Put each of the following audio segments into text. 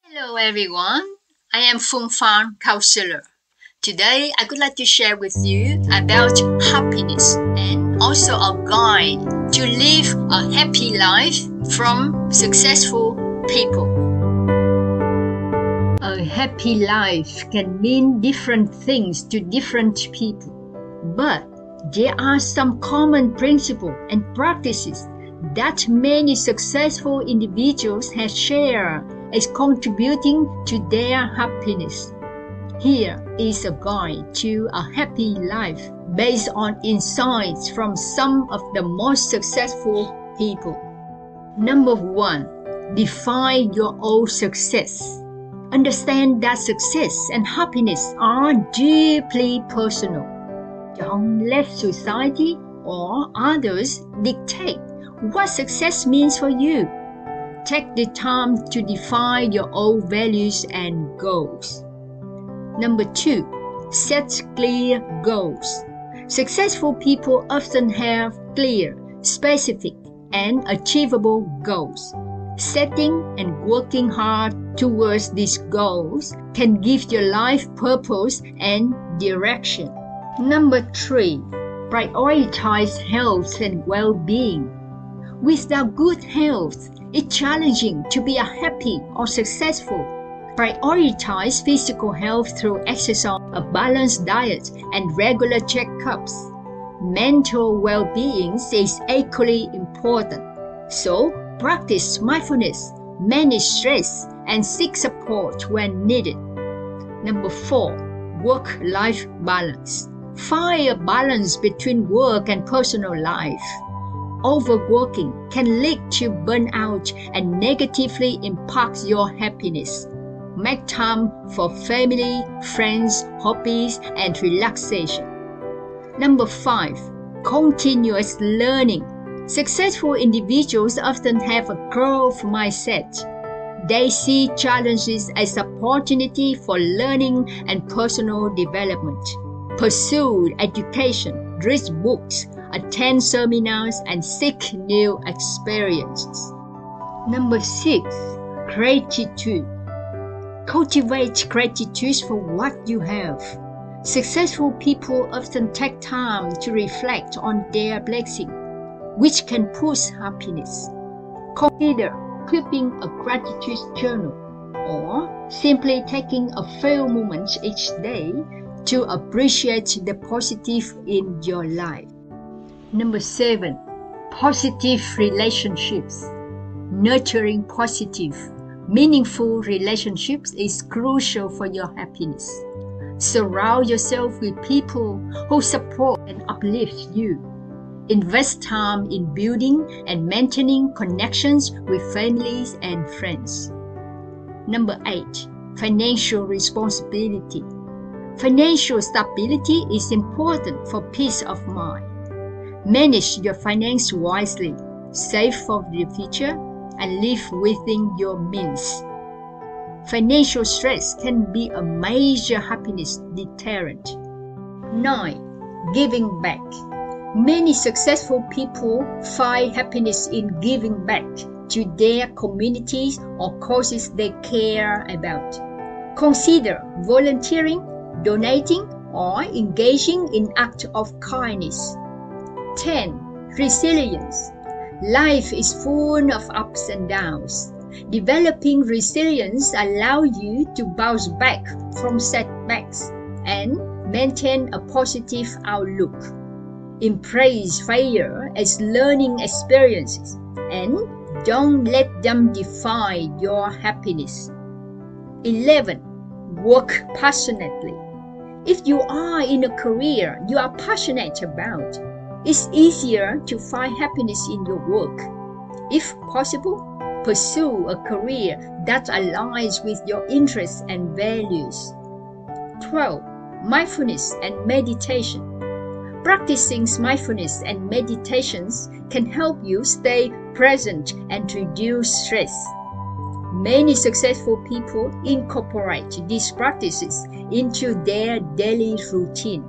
Hello everyone, I am Phương Phan, counselor. Today I would like to share with you about happiness and also a guide to live a happy life from successful people. A happy life can mean different things to different people, but there are some common principles and practices that many successful individuals have shared as contributing to their happiness. Here is a guide to a happy life based on insights from some of the most successful people. Number 1. Define your own success. Understand that success and happiness are deeply personal. Don't let society or others dictate what success means for you. Take the time to define your own values and goals. Number 2. Set clear goals. Successful people often have clear, specific, and achievable goals. Setting and working hard towards these goals can give your life purpose and direction. Number 3. Prioritize health and well-being. Without good health, it's challenging to be happy or successful. Prioritize physical health through exercise, a balanced diet, and regular checkups. Mental well-being is equally important. So, practice mindfulness, manage stress, and seek support when needed. Number 4. Work-life balance. Find a balance between work and personal life. Overworking can lead to burnout and negatively impact your happiness. Make time for family, friends, hobbies, and relaxation. Number 5. Continuous learning. Successful individuals often have a growth mindset. They see challenges as opportunity for learning and personal development. Pursue education, read books, attend seminars, and seek new experiences. Number 6. Gratitude. Cultivate gratitude for what you have. Successful people often take time to reflect on their blessing, which can push happiness. Consider keeping a gratitude journal or simply taking a few moments each day to appreciate the positive in your life. Number 7. Positive relationships. Nurturing positive, meaningful relationships is crucial for your happiness. Surround yourself with people who support and uplift you. Invest time in building and maintaining connections with families and friends. Number 8. Financial responsibility. Financial stability is important for peace of mind. Manage your finance wisely, save for the future, and live within your means. Financial stress can be a major happiness deterrent. 9. Giving back. Many successful people find happiness in giving back to their communities or causes they care about. Consider volunteering, donating, or engaging in acts of kindness. 10. Resilience. Life is full of ups and downs. Developing resilience allows you to bounce back from setbacks and maintain a positive outlook. Embrace failure as learning experiences and don't let them define your happiness. 11. Work passionately. If you are in a career you are passionate about, it's easier to find happiness in your work. If possible, pursue a career that aligns with your interests and values. 12. Mindfulness and meditation. Practicing mindfulness and meditations can help you stay present and reduce stress. Many successful people incorporate these practices into their daily routine.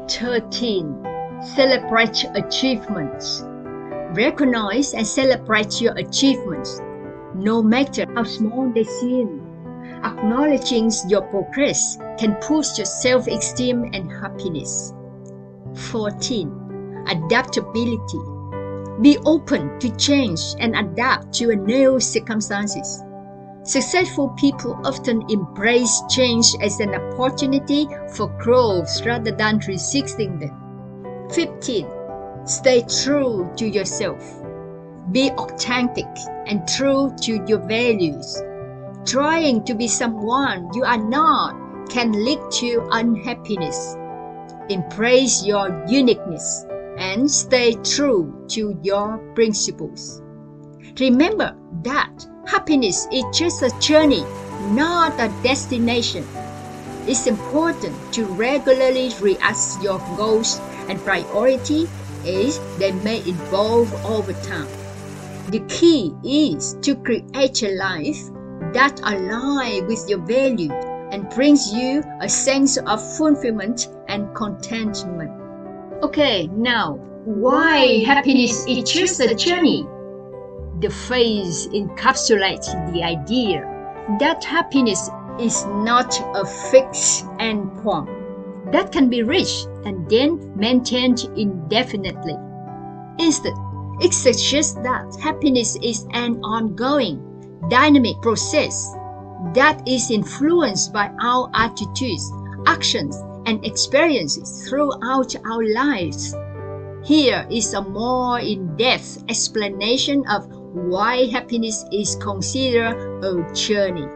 13. Celebrate achievements. Recognize and celebrate your achievements, no matter how small they seem. Acknowledging your progress can boost your self-esteem and happiness. 14. Adaptability. Be open to change and adapt to new circumstances. Successful people often embrace change as an opportunity for growth rather than resisting them. 15. Stay true to yourself. Be authentic and true to your values. Trying to be someone you are not can lead to unhappiness. Embrace your uniqueness and stay true to your principles. Remember that happiness is just a journey, not a destination. It's important to regularly reassess your goals and priorities as they may evolve over time. The key is to create a life that aligns with your value and brings you a sense of fulfillment and contentment. Okay, now, why happiness is just a journey? The phrase encapsulates the idea that happiness is not a fixed endpoint that can be reached and then maintained indefinitely. Instead, it suggests that happiness is an ongoing, dynamic process that is influenced by our attitudes, actions, and experiences throughout our lives. Here is a more in-depth explanation of why happiness is considered a journey.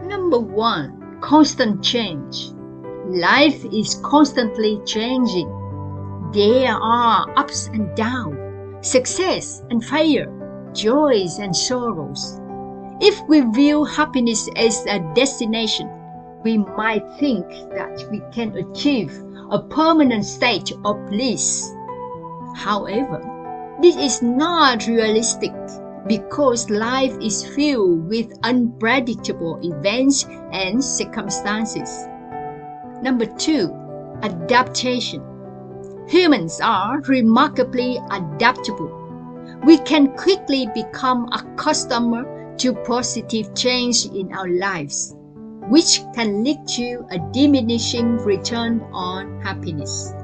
Number 1. Constant change. Life is constantly changing. There are ups and downs, success and failure, joys and sorrows. If we view happiness as a destination, we might think that we can achieve a permanent state of bliss. However, this is not realistic because life is filled with unpredictable events and circumstances. Number 2. Adaptation. Humans are remarkably adaptable. We can quickly become accustomed to positive change in our lives, which can lead to a diminishing return on happiness.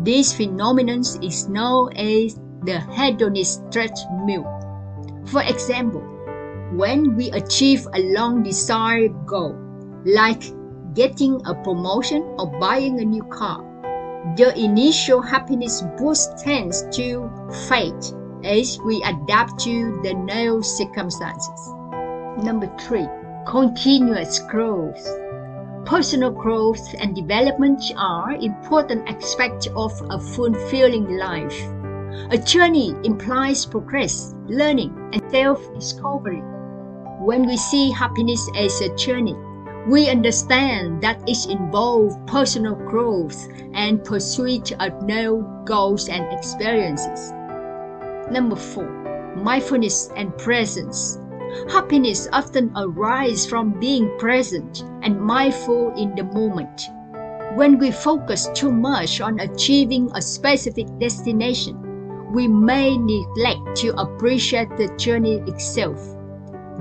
This phenomenon is known as the hedonist treadmill. For example, when we achieve a long-desired goal, like getting a promotion or buying a new car, the initial happiness boost tends to fade as we adapt to the new circumstances. Number 3. Continuous growth. Personal growth and development are important aspects of a fulfilling life. A journey implies progress, learning, and self-discovery. When we see happiness as a journey, we understand that it involves personal growth and pursuit of new goals and experiences. Number 4. Mindfulness and presence. Happiness often arises from being present and mindful in the moment. When we focus too much on achieving a specific destination, we may neglect to appreciate the journey itself.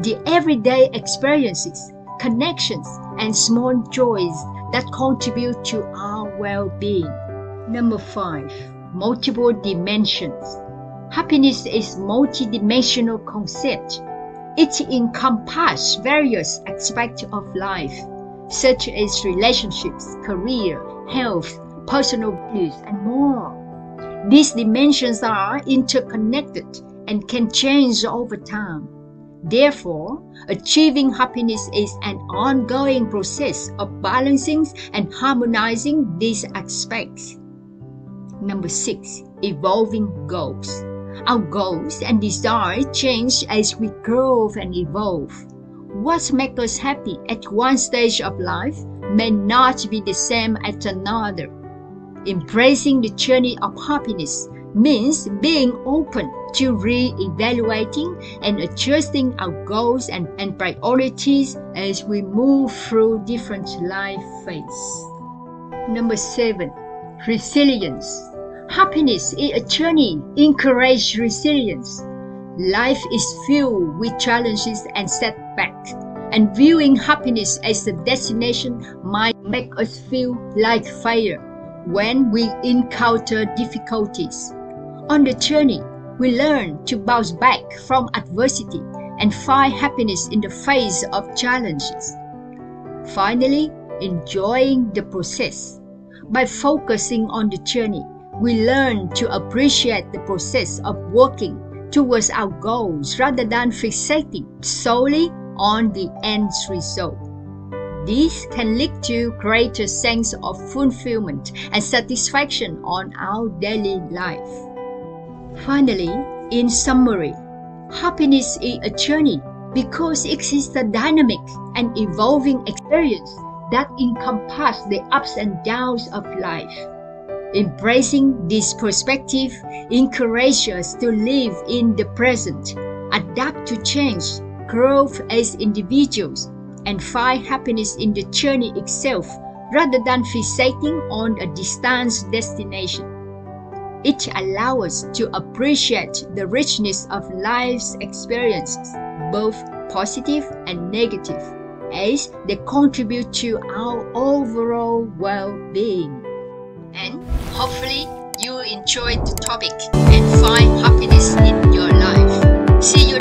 The everyday experiences, connections, and small joys that contribute to our well-being. Number 5. Multiple dimensions. Happiness is a multidimensional concept. It encompasses various aspects of life, such as relationships, career, health, personal values, and more. These dimensions are interconnected and can change over time. Therefore, achieving happiness is an ongoing process of balancing and harmonizing these aspects. Number 6. Evolving goals. Our goals and desires change as we grow and evolve. What makes us happy at one stage of life may not be the same at another. Embracing the journey of happiness means being open to re-evaluating and adjusting our goals and priorities as we move through different life phases. Number 7. Resilience. Happiness is a journey. Encourage resilience. Life is filled with challenges and setbacks, and viewing happiness as a destination might make us feel like failure when we encounter difficulties. On the journey, we learn to bounce back from adversity and find happiness in the face of challenges. Finally, enjoying the process. By focusing on the journey, we learn to appreciate the process of working towards our goals rather than fixating solely on the end result. This can lead to greater sense of fulfillment and satisfaction on our daily life. Finally, in summary, happiness is a journey because it is a dynamic and evolving experience that encompasses the ups and downs of life. Embracing this perspective encourages us to live in the present, adapt to change, grow as individuals, and find happiness in the journey itself rather than fixating on a distant destination. It allows us to appreciate the richness of life's experiences, both positive and negative, as they contribute to our overall well-being. And hopefully you enjoyed the topic and find happiness in your life. See you